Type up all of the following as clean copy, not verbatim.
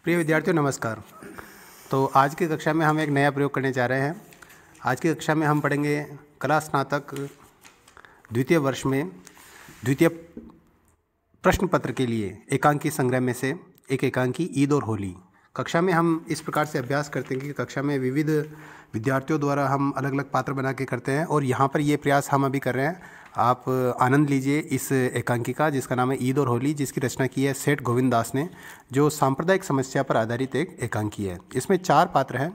प्रिय विद्यार्थियों नमस्कार। तो आज की कक्षा में हम एक नया प्रयोग करने जा रहे हैं। आज की कक्षा में हम पढ़ेंगे कला स्नातक द्वितीय वर्ष में द्वितीय प्रश्न पत्र के लिए एकांकी संग्रह में से एक एकांकी ईद और होली। कक्षा में हम इस प्रकार से अभ्यास करते हैं कि कक्षा में विविध विद्यार्थियों द्वारा हम अलग अलग पात्र बना के करते हैं और यहाँ पर ये प्रयास हम अभी कर रहे हैं। आप आनंद लीजिए इस एकांकी का जिसका नाम है ईद और होली, जिसकी रचना की है सेठ गोविंद दास ने, जो सांप्रदायिक समस्या पर आधारित एक एकांकी है। इसमें 4 पात्र हैं।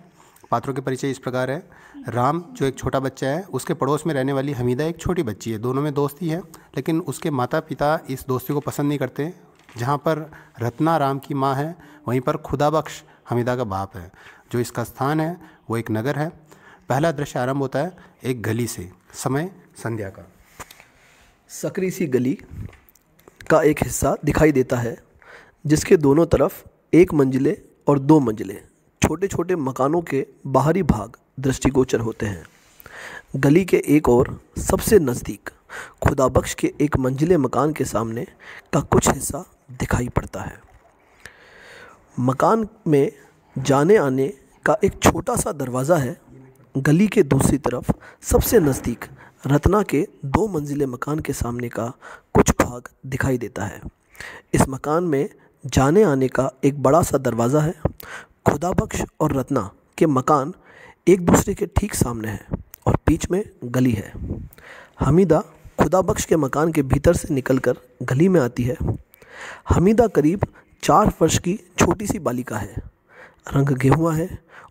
पात्रों के परिचय इस प्रकार है। राम जो एक छोटा बच्चा है, उसके पड़ोस में रहने वाली हमीदा एक छोटी बच्ची है। दोनों में दोस्ती है, लेकिन उसके माता पिता इस दोस्ती को पसंद नहीं करते। जहाँ पर रत्ना राम की माँ है, वहीं पर खुदाबख्श हमीदा का बाप है। जो इसका स्थान है वो एक नगर है। पहला दृश्य आरंभ होता है एक गली से, समय संध्या का। सकरी सी गली का एक हिस्सा दिखाई देता है जिसके दोनों तरफ 1 मंजिले और 2 मंजिले छोटे छोटे मकानों के बाहरी भाग दृष्टिगोचर होते हैं। गली के एक और सबसे नज़दीक खुदाबख्श के 1 मंजिले मकान के सामने का कुछ हिस्सा दिखाई पड़ता है। मकान में जाने आने का एक छोटा सा दरवाज़ा है। गली के दूसरी तरफ सबसे नज़दीक रत्ना के 2 मंजिले मकान के सामने का कुछ भाग दिखाई देता है। इस मकान में जाने आने का एक बड़ा सा दरवाज़ा है। खुदाबख्श और रत्ना के मकान एक दूसरे के ठीक सामने हैं और बीच में गली है। हमीदा खुदाबख्श के मकान के भीतर से निकलकर गली में आती है। हमीदा करीब 4 वर्ष की छोटी सी बालिका है। रंग गेहुआ है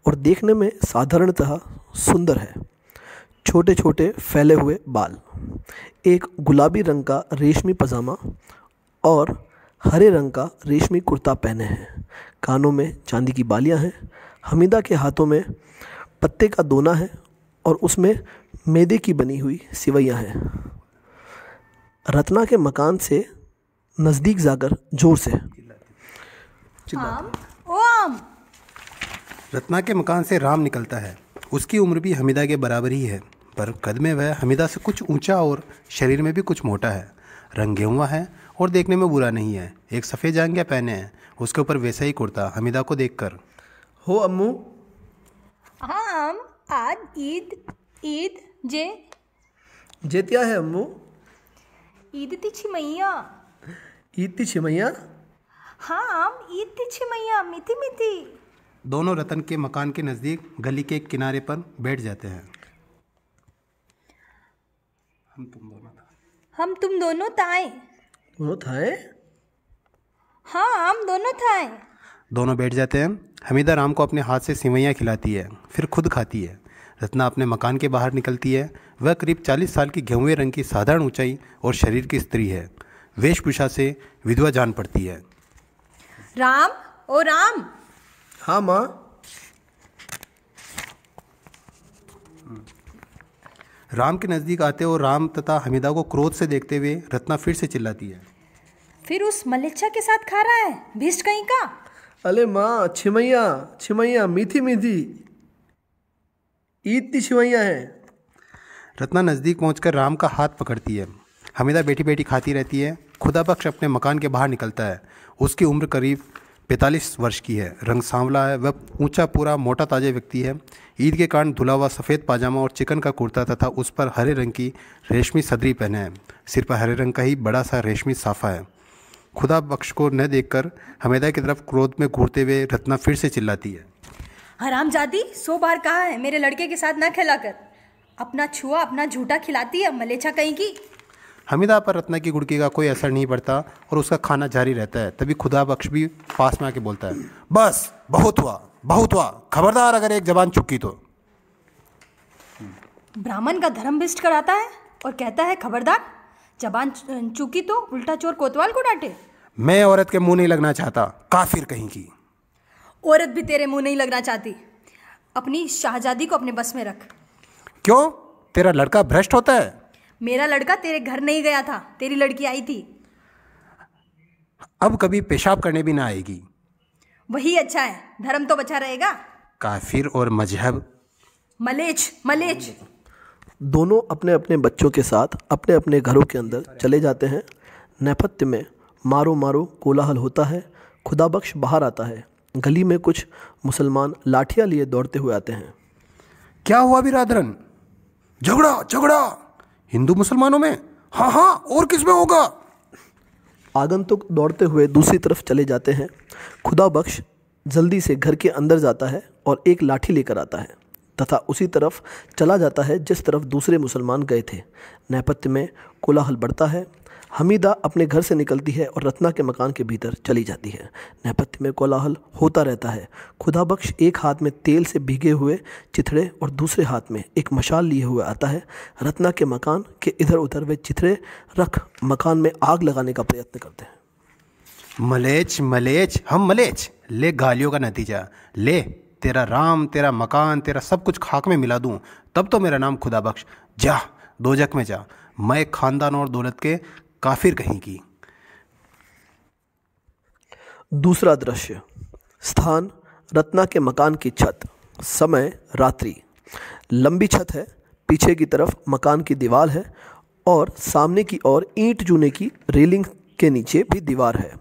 और देखने में साधारणतः सुंदर है। छोटे छोटे फैले हुए बाल, एक गुलाबी रंग का रेशमी पजामा और हरे रंग का रेशमी कुर्ता पहने हैं। कानों में चांदी की बालियां हैं। हमीदा के हाथों में पत्ते का दोना है और उसमें मैदे की बनी हुई सिवैयां हैं। रत्ना के मकान से नज़दीक जाकर जोर से चिल्लाते। रत्ना के मकान से राम निकलता है। उसकी उम्र भी हमीदा के बराबर ही है, पर कद में वह हमीदा से कुछ ऊंचा और शरीर में भी कुछ मोटा है। रंग गेहुआ है और देखने में बुरा नहीं है। एक सफ़ेद जांघिया पहने हैं, उसके ऊपर वैसा ही कुर्ता। हमीदा को देखकर, हो अम्मू? हाँ, आज ईद जेतिया है अम्मू? ईद ती छिमैया। ईद ती छिमैया? हाँ, ईद ती छिमैया मीठी मीठी। दोनों रतन के मकान के नज़दीक गली के किनारे पर बैठ जाते हैं। हम तुम दोनों ताए। दोनों थाए? हाँ, हम दोनों थाए। दोनों बैठ जाते हैं। हमीदा राम को अपने हाथ से सिवैयाँ खिलाती है, फिर खुद खाती है। रत्ना अपने मकान के बाहर निकलती है। वह करीब 40 साल की गेहुए रंग की साधारण ऊंचाई और शरीर की स्त्री है। वेशभूषा से विधवा जान पड़ती है। राम, ओ राम। हाँ माँ। राम के नज़दीक आते और राम तथा हमीदा को क्रोध से देखते हुए रत्ना फिर से चिल्लाती है, फिर उस मलेच्छा के साथ खा रहा है, भिष्ट कहीं का। अले माँ, छिमैया मीठी मीठी ईद ती छिमैया है। रत्ना नज़दीक पहुंचकर राम का हाथ पकड़ती है। हमीदा बैठी बैठी खाती रहती है। खुदाबख्श अपने मकान के बाहर निकलता है। उसकी उम्र करीब 45 वर्ष की है। रंग सांवला है। वह ऊंचा पूरा मोटा ताजा व्यक्ति है। ईद के कारण धुला हुआ सफ़ेद पाजामा और चिकन का कुर्ता तथा उस पर हरे रंग की रेशमी सदरी पहने है। सिर पर हरे रंग का ही बड़ा सा रेशमी साफा है। खुदाबख्श को न देखकर हमीदा की तरफ क्रोध में घूरते हुए रत्ना फिर से चिल्लाती है, हरामजादी, 100 बार कहा है मेरे लड़के के साथ न खेला कर। अपना छुआ अपना झूठा खिलाती है, मलेच्छा कहीं की। हमीदा पर रत्ना की गुड़की का कोई असर नहीं पड़ता और उसका खाना जारी रहता है। तभी खुदाबख्श भी पास में आके बोलता है, बस बहुत हुआ, खबरदार अगर एक जबान चुकी तो। ब्राह्मण का धर्म भ्रष्ट कराता है और कहता है खबरदार, जबान चुकी तो उल्टा चोर कोतवाल को डांटे। मैं औरत के मुंह नहीं लगना चाहता, काफिर कहीं की। औरत भी तेरे मुंह नहीं लगना चाहती। अपनी शाहजादी को अपने बस में रख। क्यों? तेरा लड़का भ्रष्ट होता है? मेरा लड़का तेरे घर नहीं गया था, तेरी लड़की आई थी। अब कभी पेशाब करने भी ना आएगी। वही अच्छा है, धर्म तो बचा रहेगा। काफिर और मजहब मलेच। दोनों अपने अपने बच्चों के साथ अपने अपने घरों के अंदर चले जाते हैं। नेपथ्य में मारो मारो कोलाहल होता है। खुदाबख्श बाहर आता है गली में कुछ मुसलमान लाठियाँ लिए दौड़ते हुए आते हैं। क्या हुआ बिरादरन? झगड़ा झगड़ा हिंदू मुसलमानों में? हाँ हाँ, और किस में होगा? आगंतुक दौड़ते हुए दूसरी तरफ चले जाते हैं। खुदा बख्श जल्दी से घर के अंदर जाता है और एक लाठी लेकर आता है तथा उसी तरफ चला जाता है जिस तरफ दूसरे मुसलमान गए थे। नेपथ्य में कोलाहल बढ़ता है। हमीदा अपने घर से निकलती है और रत्ना के मकान के भीतर चली जाती है। नेपथ्य में कोलाहल होता रहता है। खुदा बख्श एक हाथ में तेल से भीगे हुए चिथड़े और दूसरे हाथ में एक मशाल लिए हुए आता है। रत्ना के मकान के इधर उधर वे चिथड़े रख मकान में आग लगाने का प्रयत्न करते हैं। मलेच मलेच हम मलेच, ले गालियों का नतीजा, ले तेरा राम, तेरा मकान, तेरा सब कुछ खाक में मिला दूं, तब तो मेरा नाम खुदा बख्श। जा दोजक में जा, मैं खानदान और दौलत के काफिर कहीं की। दूसरा दृश्य। स्थान रत्ना के मकान की छत। समय रात्रि। लंबी छत है, पीछे की तरफ मकान की दीवार है और सामने की ओर ईंट चूने की रेलिंग के नीचे भी दीवार है।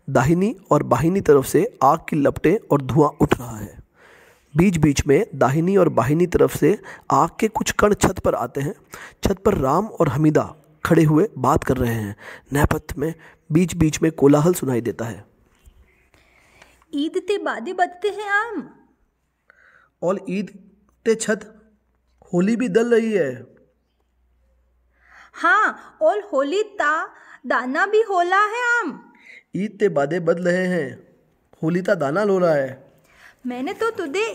दाहिनी और बाहिनी तरफ से आग की लपटें और धुआं उठ रहा है। बीच बीच में दाहिनी और बाहिनी तरफ से आग के कुछ कण छत पर आते हैं। छत पर राम और हमीदा खड़े हुए बात कर रहे हैं। नेपथ्य में बीच बीच में कोलाहल सुनाई देता है। ईद ते बादे बदते हैं आम। और ईद ते छत होली भी दल रही है। हाँ, और होली ता दाना भी होला है आम। ईद ते बादे बद रहे हैं, होली ता दाना लो रहा है। मैंने तो तुझे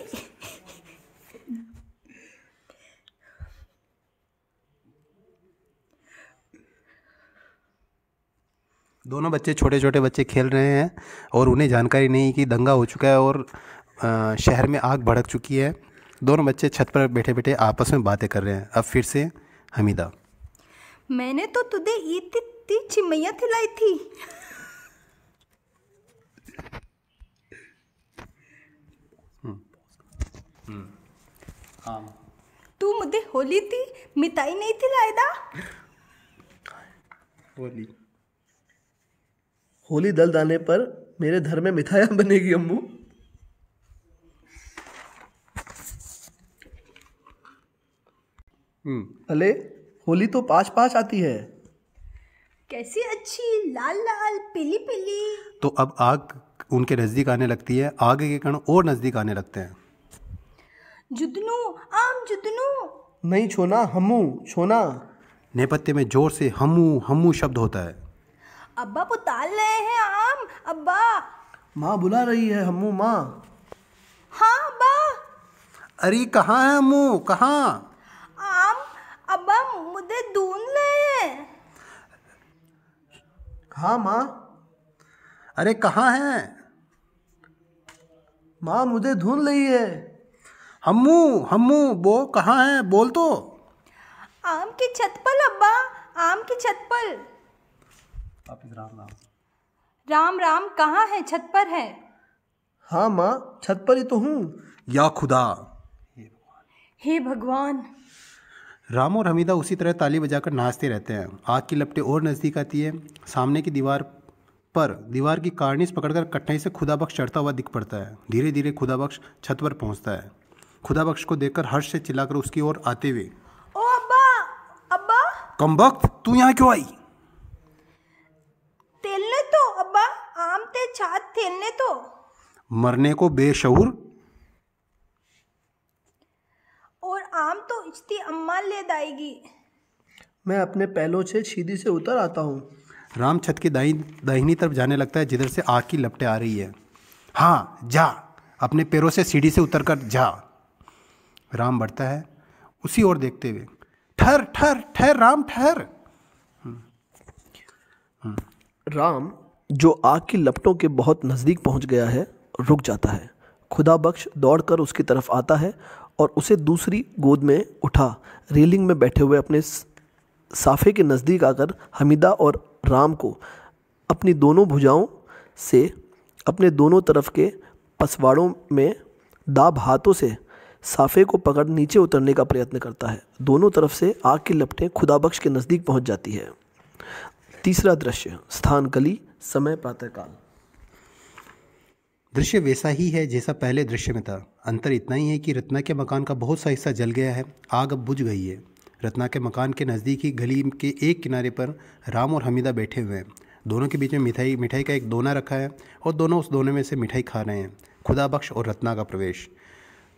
दोनों बच्चे, छोटे छोटे बच्चे खेल रहे हैं और उन्हें जानकारी नहीं कि दंगा हो चुका है और शहर में आग भड़क चुकी है। दोनों बच्चे छत पर बैठे बैठे आपस में बातें कर रहे हैं। अब फिर से हमीदा, मैंने तो तुझे ईद ती चिमैया खिलाई थी। तू मुझे होली थी मिठाई नहीं खिलाए दा। होली दल जाने पर मेरे घर में मिठाइयाँ बनेगी अम्मू। अले होली तो पास पास आती है। कैसी अच्छी लाल लाल पीली पीली। तो अब आग उनके नज़दीक आने लगती है। आगे के कण और नज़दीक आने लगते हैं। जुदनू आम जुदनू। नहीं छोना, हमू छोना। नेपथ्य में जोर से हमू हमू शब्द होता है। अब्बा पुताल रहे हैं आम। अब्बा। माँ बुला रही है हमू माँ। हाँ अब्बा। अरे कहाँ है हमू, कहाँ? आम अब्बा मुझे ढूंढ रहे हैं। हाँ माँ। अरे कहाँ है? माँ मुझे ढूंढ रही है। हमू हमू वो कहाँ है, बोल तो। आम की छत पर अब्बा, आम की छत पर। राम राम। राम राम कहाँ है? छत पर है। हाँ माँ, छत पर ही तो हूँ। या खुदा, हे भगवान। राम और हमीदा उसी तरह ताली बजाकर नाचते रहते हैं। आग की लपटें और नज़दीक आती है। सामने की दीवार की कार्निस पकड़कर कठिनाई से खुदा बख्श चढ़ता हुआ दिख पड़ता है। धीरे धीरे खुदा बख्श छत पर पहुंचता है। खुदा बख्श को देखकर हर्ष से चिल्लाकर उसकी ओर आते हुए, ओ अब्बा अब्बा। कमबख्त, तू यहाँ क्यों आई? तेलने तो अब्बा, आम ते छात तेलने तो। मरने को बेशऊर। और आम तो इश्ती अम्मा ले दाएगी। मैं अपने पहलों से सीधी से उतर आता हूँ। राम छत की दाहिनी तरफ जाने लगता है जिधर से आग की लपटें आ रही है। हाँ जा, अपने पैरों से सीढ़ी से उतर कर जा। राम बढ़ता है उसी ओर देखते हुए। ठहर ठहर ठहर राम ठहर। राम, जो आग की लपटों के बहुत नज़दीक पहुंच गया है, रुक जाता है। खुदा बख्श दौड़कर उसकी तरफ आता है और उसे दूसरी गोद में उठा रेलिंग में बैठे हुए अपने साफे के नज़दीक आकर हमीदा और राम को अपनी दोनों भुजाओं से अपने दोनों तरफ के पसवाड़ों में दाब हाथों से साफे को पकड़ नीचे उतरने का प्रयत्न करता है। दोनों तरफ से आग की लपटें खुदा बख्श के नज़दीक पहुंच जाती है। तीसरा दृश्य। स्थान गली। समय प्रातःकाल। दृश्य वैसा ही है जैसा पहले दृश्य में था। अंतर इतना ही है कि रत्ना के मकान का बहुत सा हिस्सा जल गया है, आग अब बुझ गई है। रत्ना के मकान के नज़दीक ही गली के एक किनारे पर राम और हमीदा बैठे हुए हैं। दोनों के बीच में मिठाई का एक दोना रखा है और दोनों उस दोने में से मिठाई खा रहे हैं। खुदाबख्श और रत्ना का प्रवेश।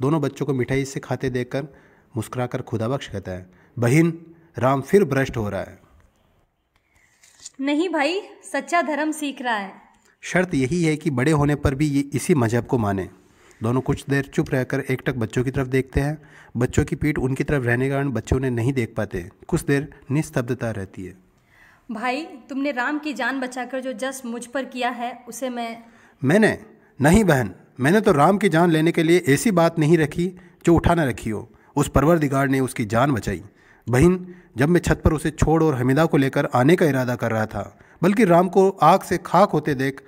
दोनों बच्चों को मिठाई से खाते देखकर मुस्कुराकर खुदाबख्श कहता है, बहन, राम फिर भ्रष्ट हो रहा है। नहीं भाई, सच्चा धर्म सीख रहा है। शर्त यही है कि बड़े होने पर भी ये इसी मजहब को माने। दोनों कुछ देर चुप रहकर एकटक बच्चों की तरफ देखते हैं। बच्चों की पीठ उनकी तरफ रहने के कारण बच्चों उन्हें नहीं देख पाते। कुछ देर निस्तब्धता रहती है। भाई, तुमने राम की जान बचाकर जो जस मुझ पर किया है उसे मैंने नहीं बहन, मैंने तो राम की जान लेने के लिए ऐसी बात नहीं रखी जो उठा न रखी हो। उस परवरदिगार ने उसकी जान बचाई। बहन, जब मैं छत पर उसे छोड़ और हमीदा को लेकर आने का इरादा कर रहा था, बल्कि राम को आग से खाक होते देख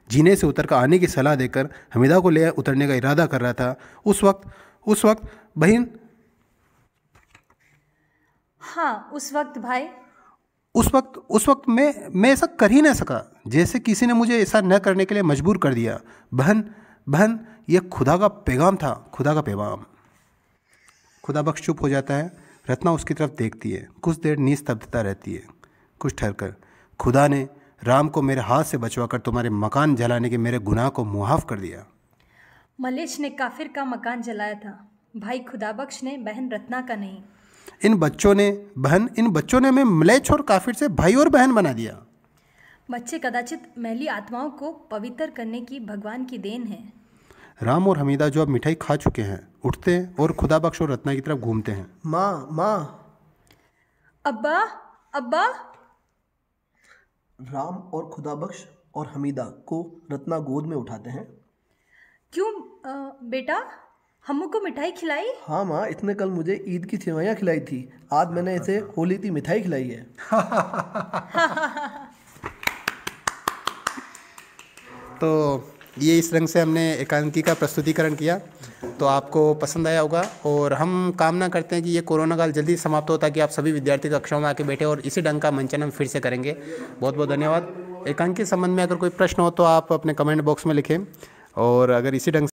जीने से उतर कर आने की सलाह देकर हमीदा को ले उतरने का इरादा कर रहा था, उस वक्त बहन। हाँ, उस वक्त भाई। उस वक्त मैं ऐसा कर ही ना सका, जैसे किसी ने मुझे ऐसा न करने के लिए मजबूर कर दिया। बहन, यह खुदा का पैगाम था, खुदा का पैगाम। खुदाबख्श चुप हो जाता है। रत्ना उसकी तरफ देखती है। कुछ देर निस्तब्धता रहती है। कुछ ठहरकर, खुदा ने राम को मेरे हाथ से बचवाकर तुम्हारे मकान जलाने के मेरे गुनाह को मुआफ कर दिया। मलेच्छ ने काफिर का मकान जलाया था, भाई खुदाबख्श ने बहन रत्ना का नहीं। इन बच्चों ने हमें मलेच्छ और काफिर से भाई और बहन बना दिया। बच्चे कदाचित मैली आत्माओं को पवित्र करने की भगवान की देन है। राम और हमीदा जो अब मिठाई खा चुके हैं, उठते हैं और खुदाबख्श और रत्ना की तरफ घूमते हैं। माँ। अब्बा। राम और खुदाबख्श और हमीदा को रत्ना गोद में उठाते हैं। क्यों बेटा, हमू को मिठाई खिलाई? हाँ माँ, इसने कल मुझे ईद की सेवइयाँ खिलाई थी। आज मैंने इसे होली की मिठाई खिलाई है। तो ये इस रंग से हमने एकांकी का प्रस्तुतिकरण किया, तो आपको पसंद आया होगा। और हम कामना करते हैं कि ये कोरोना काल जल्दी समाप्त हो, ताकि आप सभी विद्यार्थी कक्षाओं में आके बैठे और इसी ढंग का मंचन हम फिर से करेंगे। बहुत बहुत धन्यवाद। एकांकी के संबंध में अगर कोई प्रश्न हो तो आप अपने कमेंट बॉक्स में लिखें, और अगर इसी ढंग